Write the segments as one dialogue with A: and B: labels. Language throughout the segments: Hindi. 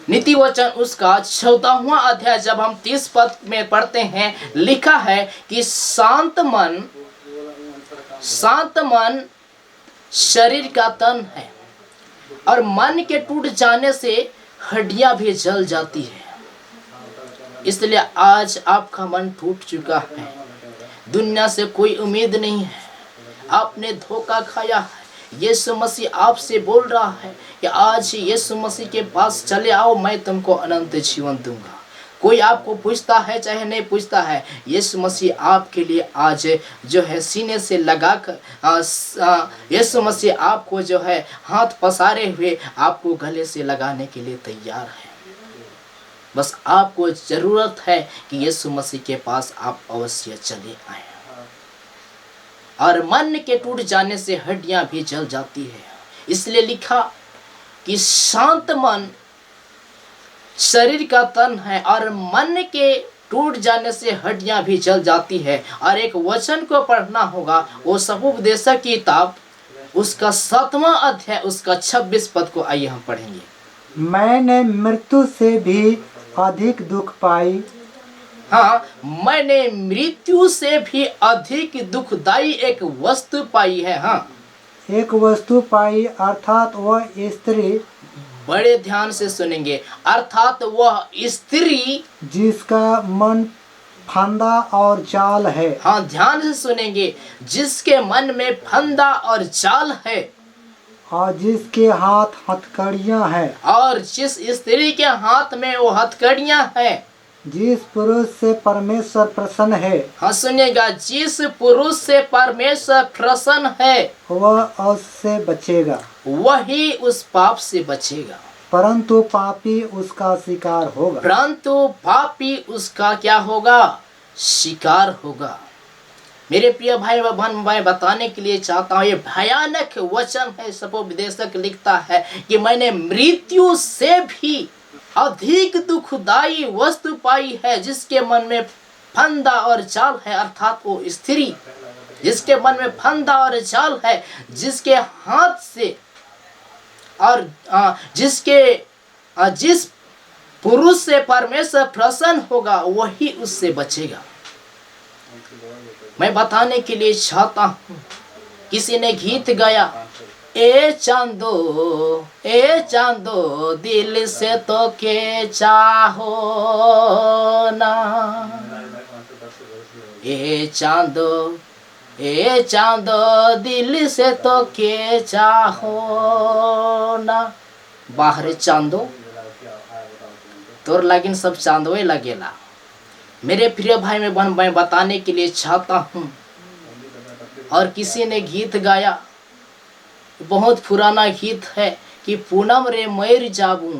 A: नीति वचन उसका 14वां अध्याय जब हम 30 पद में पढ़ते हैं, लिखा है कि शांत मन शरीर का तन है और मन के टूट जाने से हड्डियां भी जल जाती है। इसलिए आज आपका मन टूट चुका है, दुनिया से कोई उम्मीद नहीं है, आपने धोखा खाया है। यीशु मसीह आपसे बोल रहा है कि आज यीशु मसीह के पास चले आओ, मैं तुमको अनंत जीवन दूंगा। कोई आपको पूछता है चाहे नहीं पूछता है, यीशु मसीह आपके लिए आज जो है सीने से लगाकर यीशु मसीह आपको जो है हाथ पसारे हुए आपको गले से लगाने के लिए तैयार है। बस आपको जरूरत है कि यीशु मसीह के पास आप अवश्य चले आए। और मन के टूट जाने से हड्डियां भी जल जाती है। इसलिए लिखा कि शांत मन शरीर का तन है और मन के टूट जाने से हड्डियां भी जल जाती है। और एक वचन को पढ़ना होगा, वो समुपदेशक की किताब उसका 7वां अध्याय उसका 26 पद को आइए हम पढ़ेंगे।
B: मैंने मृत्यु से भी अधिक दुख पाई।
A: हाँ, मैंने मृत्यु से भी अधिक दुखदाई एक वस्तु पाई है। हाँ,
B: एक वस्तु पाई, अर्थात वह स्त्री,
A: बड़े ध्यान से सुनेंगे, अर्थात वह स्त्री
B: जिसका मन फंदा और जाल है।
A: हाँ, ध्यान से सुनेंगे, जिसके मन में फंदा और जाल है
B: और जिसके हाथ हथकड़ियां हैं।
A: और जिस स्त्री के हाथ में वो हथकड़ियां हैं।
B: जिस पुरुष से परमेश्वर प्रसन्न है।
A: हाँ सुनिएगा, जिस पुरुष से परमेश्वर प्रसन्न है
B: वह उससे बचेगा,
A: वही उस पाप से बचेगा।
B: परंतु पापी उसका शिकार होगा।
A: परंतु पापी उसका क्या होगा? शिकार होगा। मेरे प्रिय भाई व बहन, मैं बताने के लिए चाहता हूँ, ये भयानक वचन है। सपोपदेशक लिखता है कि मैंने मृत्यु से भी अधिक दुखदाई वस्तु पाई है, जिसके मन में फंदा और जाल है, अर्थात वो स्त्री जिसके मन में फंदा और जाल है, जिसके हाथ से और जिस पुरुष से परमेश्वर प्रसन्न होगा वही उससे बचेगा। मैं बताने के लिए चाहता हूँ, किसी ने गीत गाया, ए चांदो दिल से तो के चाहो ना, ए चांदो दिल से तो के चाहो ना। बाहर चांदो तोर लागिन सब चांदोए लगेला। मेरे प्रिय भाई में बहन, मैं बताने के लिए चाहता हूँ, और किसी ने गीत गाया, बहुत पुराना गीत है कि पूनम रे मर जाबू,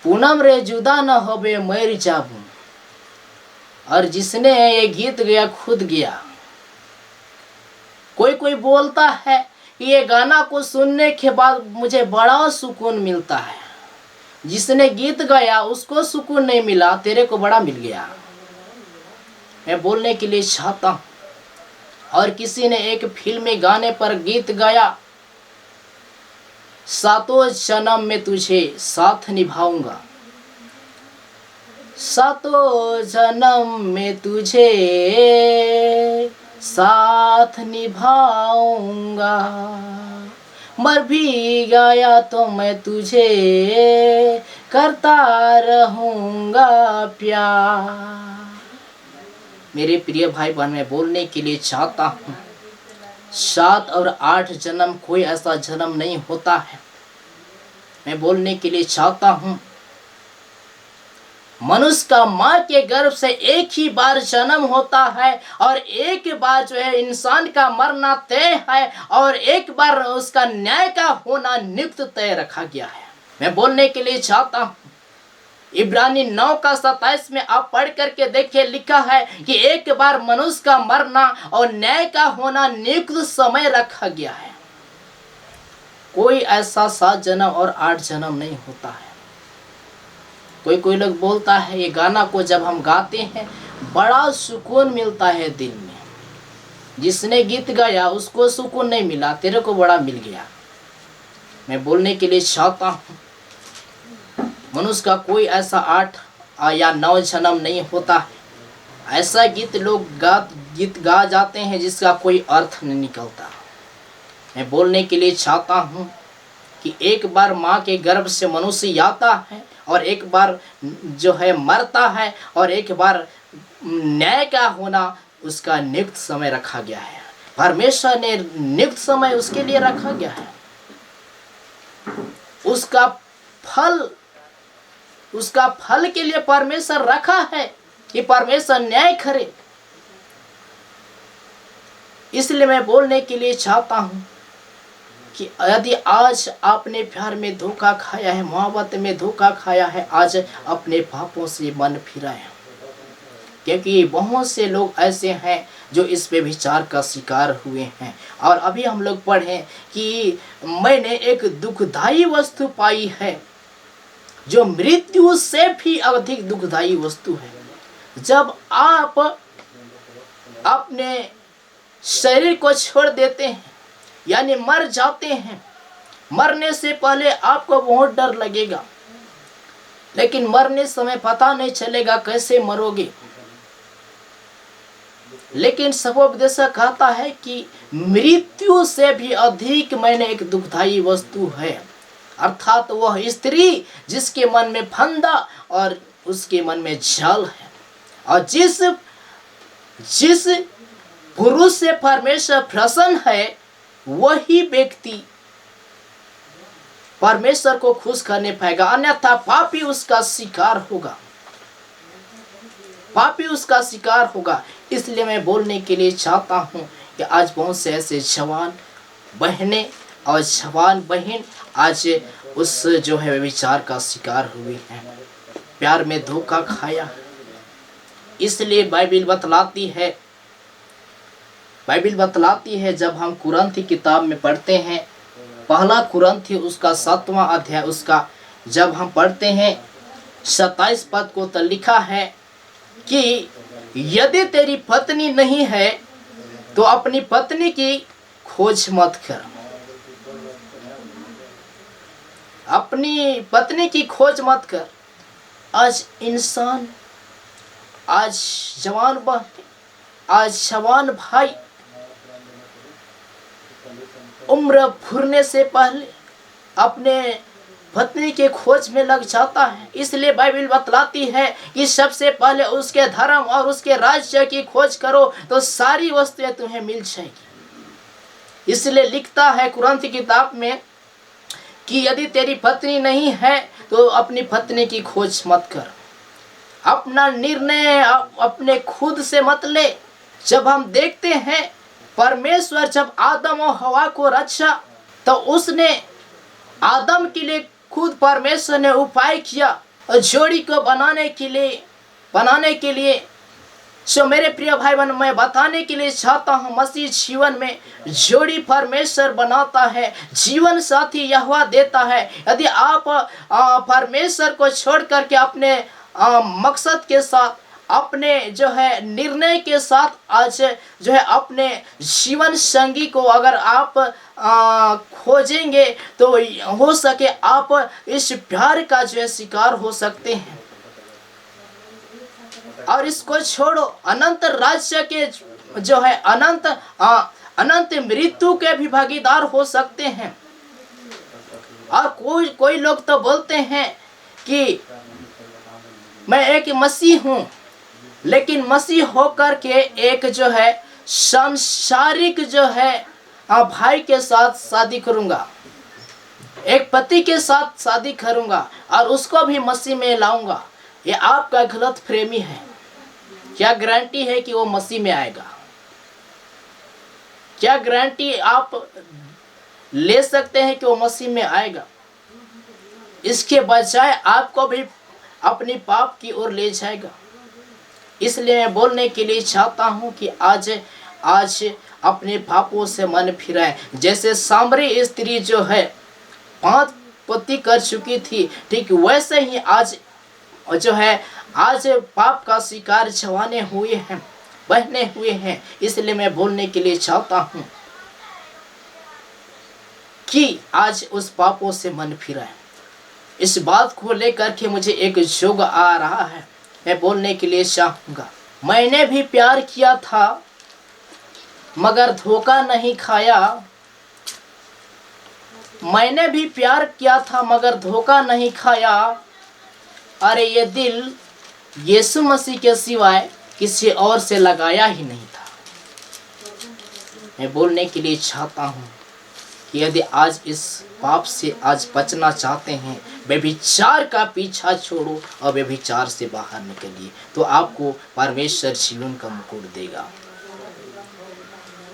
A: पूनम रे जुदा न होबे मर जाबू। और जिसने ये गीत गाया खुद गया। कोई बोलता है कि ये गाना को सुनने के बाद मुझे बड़ा सुकून मिलता है। जिसने गीत गाया उसको सुकून नहीं मिला, तेरे को बड़ा मिल गया। मैं बोलने के लिए चाहता हूँ। और किसी ने एक फिल्मी गाने पर गीत गाया, सातों जन्म में तुझे साथ निभाऊंगा, सातों जन्म में तुझे साथ निभाऊंगा, मर भी गया तो मैं तुझे करता रहूंगा प्यार। मेरे प्रिय भाई बहन, मैं बोलने के लिए चाहता हूँ, 7 और 8 जन्म कोई ऐसा जन्म नहीं होता है। मैं बोलने के लिए चाहता हूँ, मनुष्य का माँ के गर्भ से एक ही बार जन्म होता है, और एक बार जो है इंसान का मरना तय है, और एक बार उसका न्याय का होना नियुक्त तय रखा गया है। मैं बोलने के लिए चाहता हूँ, इब्रानी 9:27 में आप पढ़ करके देखिए, लिखा है कि एक बार मनुष्य का मरना और न्याय का होना नियुक्त समय रखा गया है। कोई ऐसा 7 जन्म और 8 जन्म नहीं होता है। कोई लोग बोलता है ये गाना को जब हम गाते हैं बड़ा सुकून मिलता है दिल में। जिसने गीत गाया उसको सुकून नहीं मिला, तेरे को बड़ा मिल गया। मैं बोलने के लिए चाहता हूँ, मनुष्य का कोई ऐसा 8 या 9 जन्म नहीं होता है। ऐसा गीत गा जाते हैं जिसका कोई अर्थ नहीं निकलता। मैं बोलने के लिए चाहता हूँ कि एक बार माँ के गर्भ से मनुष्य आता है और एक बार जो है मरता है और एक बार न्याय का होना उसका नियुक्त समय रखा गया है। परमेश्वर ने नियुक्त समय उसके लिए रखा गया है। उसका फल के लिए परमेश्वर रखा है कि परमेश्वर न्याय करे। इसलिए मैं बोलने के लिए चाहता हूँ कि यदि आज आपने प्यार में धोखा खाया है, मोहब्बत में धोखा खाया है, आज अपने पापों से मन फिराएं। क्योंकि बहुत से लोग ऐसे हैं जो इस पे विचार का शिकार हुए हैं। और अभी हम लोग पढ़ें कि मैंने एक दुखदाई वस्तु पाई है जो मृत्यु से भी अधिक दुखदाई वस्तु है। जब आप अपने शरीर को छोड़ देते हैं यानी मर जाते हैं, मरने से पहले आपको बहुत डर लगेगा, लेकिन मरने समय पता नहीं चलेगा कैसे मरोगे। लेकिन सभोपदेशक कहता है कि मृत्यु से भी अधिक मैंने एक दुखदाई वस्तु है, अर्थात वह स्त्री जिसके मन में फंदा और उसके मन में जल है। और जिस पुरुष से परमेश्वर प्रसन्न है वही व्यक्ति परमेश्वर को खुश करने पाएगा, अन्यथा पापी उसका शिकार होगा, पापी उसका शिकार होगा। इसलिए मैं बोलने के लिए चाहता हूं कि आज बहुत से ऐसे जवान बहनें और जवान बहन आज उस जो है विचार का शिकार हुए हैं, प्यार में धोखा खाया। इसलिए बाइबिल बतलाती है जब हम कुरंथी किताब में पढ़ते हैं, पहला कुरंथी उसका 7वां अध्याय उसका जब हम पढ़ते हैं 27 पद को, तो लिखा है कि यदि तेरी पत्नी नहीं है तो अपनी पत्नी की खोज मत कर। अपनी पत्नी की खोज मत कर। आज इंसान, आज जवान बहन, आज जवान भाई उम्र भरने से पहले अपने पत्नी के खोज में लग जाता है। इसलिए बाइबिल बतलाती है कि सबसे पहले उसके धर्म और उसके राज्य की खोज करो तो सारी वस्तुएं तुम्हें मिल जाएगी। इसलिए लिखता है कुरान की किताब में कि यदि तेरी पत्नी नहीं है तो अपनी पत्नी की खोज मत कर। अपना निर्णय अपने खुद से मत ले। जब हम देखते हैं परमेश्वर जब आदम और हवा को रचा तो उसने आदम के लिए खुद परमेश्वर ने उपाय किया और जोड़ी को बनाने के लिए सो मेरे प्रिय भाई बहन, मैं बताने के लिए चाहता हूँ मसीह जीवन में जोड़ी परमेश्वर बनाता है, जीवन साथी यहोवा देता है। यदि आप परमेश्वर को छोड़ करके अपने मकसद के साथ, अपने जो है निर्णय के साथ आज जो है अपने जीवन संगी को अगर आप खोजेंगे तो हो सके आप इस प्यार का जो है शिकार हो सकते हैं। और इसको छोड़ो, अनंत राज्य के जो है अनंत मृत्यु के भी भागीदार हो सकते हैं। और कोई लोग तो बोलते हैं कि मैं एक मसीह हूँ, लेकिन मसीह होकर के एक जो है सांसारिक जो है भाई के साथ शादी करूँगा, एक पति के साथ शादी करूँगा और उसको भी मसीह में लाऊंगा। ये आपका गलत फहमी है। क्या गारंटी है कि वो मसीह में आएगा? क्या गारंटी आप ले सकते हैं कि वो मसीह में आएगा? इसके बजाय आपको भी अपनी पाप की ओर ले जाएगा। इसलिए मैं बोलने के लिए चाहता हूं कि आज अपने पापों से मन फिराएं। जैसे सामरी स्त्री जो है 5 पति कर चुकी थी, ठीक वैसे ही आज पाप का शिकार जवाने हुए हैं, बहने हुए हैं। इसलिए मैं बोलने के लिए चाहता हूं कि आज उस पापों से मन फिराएं। इस बात को लेकर के मुझे एक जोग आ रहा है, मैं बोलने के लिए चाहूँगा। मैंने भी प्यार किया था मगर धोखा नहीं खाया। मैंने भी प्यार किया था मगर धोखा नहीं खाया। अरे ये दिल यीशु मसीह के सिवाय किसी और से लगाया ही नहीं था। मैं बोलने के लिए चाहता हूँ कि यदि आज इस पाप से आज बचना चाहते हैं, व्यभिचार का पीछा छोड़ो और व्यभिचार से बाहर निकलिए, तो आपको परमेश्वर जीवन का मुकुट देगा।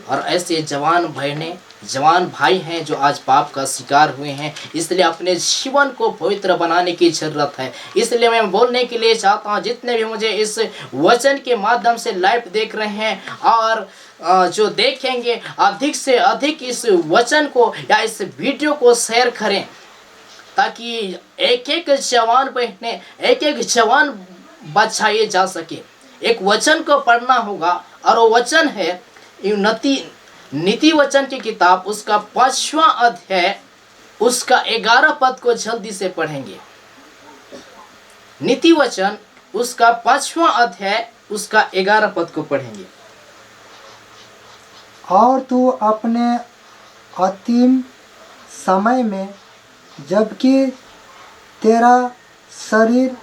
A: और ऐसे जवान भाई हैं जो आज पाप का शिकार हुए हैं, इसलिए अपने जीवन को पवित्र बनाने की जरूरत है। इसलिए मैं बोलने के लिए चाहता हूँ, जितने भी मुझे इस वचन के माध्यम से लाइव देख रहे हैं और जो देखेंगे, अधिक से अधिक इस वचन को या इस वीडियो को शेयर करें, ताकि एक एक जवान बहने, एक एक जवान बचाए जा सके। एक वचन को पढ़ना होगा और वो वचन है नीति वचन की किताब, उसका 5वां अध्याय, उसका 11 पद को जल्दी से पढ़ेंगे। नीति वचन उसका 5वां अध्याय, उसका 11 पद को पढ़ेंगे।
B: और तू अपने अंतिम समय में, जबकि तेरा शरीर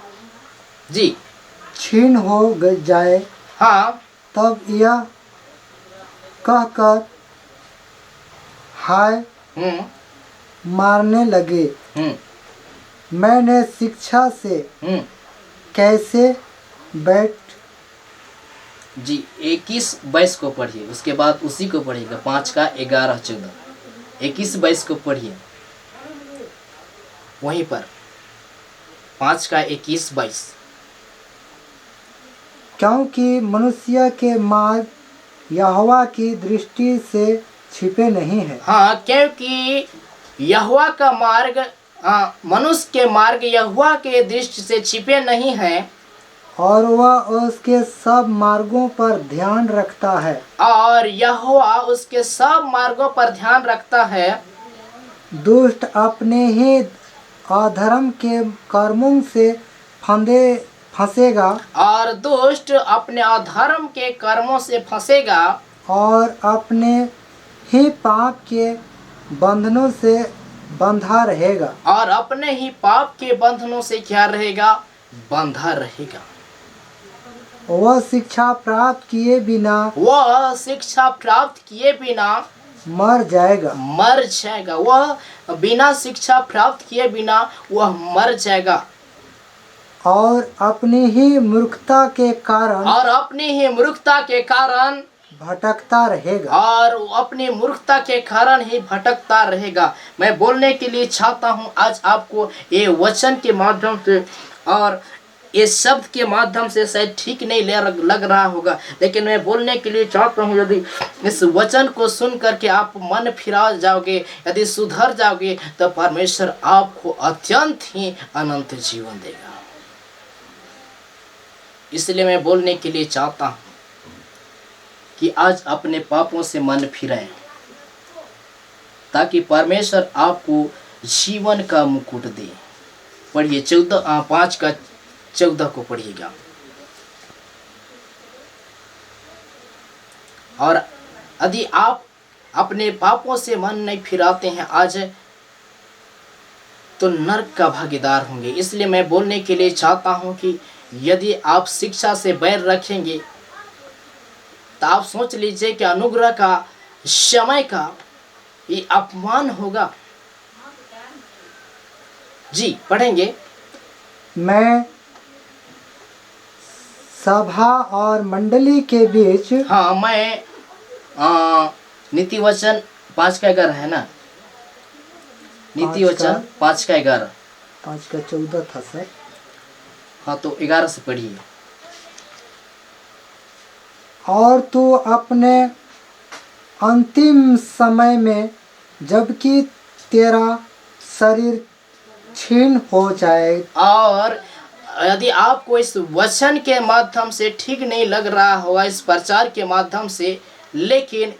A: जी
B: क्षीण हो जाए,
A: हाँ,
B: तब यह कहकर हाय मारने लगे, मैंने शिक्षा से कैसे बैठ।
A: जी 21-22 को पढ़िए, उसके बाद उसी को पढ़िएगा 5 का 11, 14, 21-22 को पढ़िए, वहीं पर 5 का 21-22।
B: क्योंकि मनुष्य के मार्ग यहोवा की दृष्टि से छिपे नहीं है।
A: हाँ, क्योंकि यहोवा का मार्ग, मनुष्य के मार्ग यहोवा के दृष्टि से छिपे नहीं हैं,
B: और वह उसके सब मार्गों पर ध्यान रखता है।
A: और यहोवा उसके सब मार्गों पर ध्यान रखता है।
B: दुष्ट अपने ही अधर्म के कर्मों से फंसेगा,
A: और दुष्ट अपने अधर्म के कर्मों से फंसेगा,
B: और अपने ही पाप के बंधनों से बंधा रहेगा।
A: और अपने ही पाप के बंधनों से क्या रहेगा? बंधा रहेगा।
B: वह शिक्षा प्राप्त किए बिना मर जाएगा।
A: वह बिना शिक्षा प्राप्त किए बिना वह मर जाएगा,
B: और अपनी ही मूर्खता के कारण भटकता रहेगा।
A: और अपनी मूर्खता के कारण ही भटकता रहेगा। मैं बोलने के लिए चाहता हूँ आज आपको, ये वचन के माध्यम से और ये शब्द के माध्यम से शायद ठीक नहीं लग रहा होगा, लेकिन मैं बोलने के लिए चाहता हूँ, यदि इस वचन को सुन करके आप मन फिरा जाओगे, यदि सुधर जाओगे, तो परमेश्वर आपको अत्यंत ही अनंत जीवन देगा। इसलिए मैं बोलने के लिए चाहता हूँ कि आज अपने पापों से मन फिराएं, ताकि परमेश्वर आपको जीवन का मुकुट दे। पढ़िए 5 का 14 को पढ़िएगा। और यदि आप अपने पापों से मन नहीं फिराते हैं आज, तो नरक का भागीदार होंगे। इसलिए मैं बोलने के लिए चाहता हूं कि यदि आप शिक्षा से बैर रखेंगे, तो आप सोच लीजिए कि अनुग्रह का, समय का ये अपमान होगा। जी पढ़ेंगे।
B: मैं सभा और मंडली के बीच,
A: हाँ, मैं नीति वचन 5 का 11 है ना, नीति वचन 5 का 11,
B: 5 का 14 था सर।
A: हाँ, तो 11 से पढ़िए।
B: और तू अपने अंतिम समय में, जबकि तेरा शरीर क्षीण हो जाए।
A: और यदि आपको इस वचन के माध्यम से ठीक नहीं लग रहा होगा, इस प्रचार के माध्यम से, लेकिन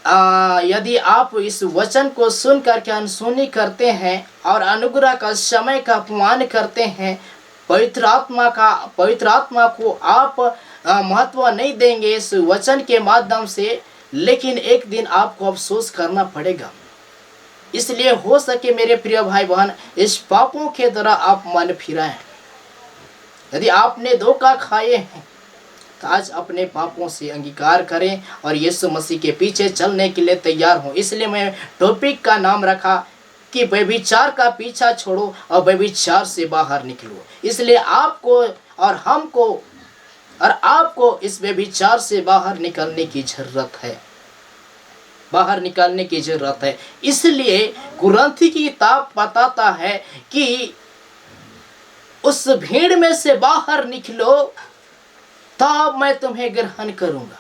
A: यदि आप इस वचन को सुन करके अनसुनी करते हैं और अनुग्रह का समय का अपमान करते हैं, पवित्र आत्मा को आप महत्व नहीं देंगे इस वचन के माध्यम से, लेकिन एक दिन आपको अफसोस करना पड़ेगा। इसलिए हो सके मेरे प्रिय भाई बहन, इस पापों के द्वारा आप मन फिराएं। यदि आपने धोखा खाए हैं तो आज अपने पापों से अंगीकार करें और यीशु मसीह के पीछे चलने के लिए तैयार हों। इसलिए मैं टॉपिक का नाम रखा कि व्यभिचार का पीछा छोड़ो और व्यभिचार से बाहर निकलो। इसलिए आपको और हमको और आपको इस व्यभिचार से बाहर निकलने की जरूरत है। इसलिए कुरिन्थी की किताब बताता है कि उस भीड़ में से बाहर निकलो, तब मैं तुम्हें ग्रहण करूंगा।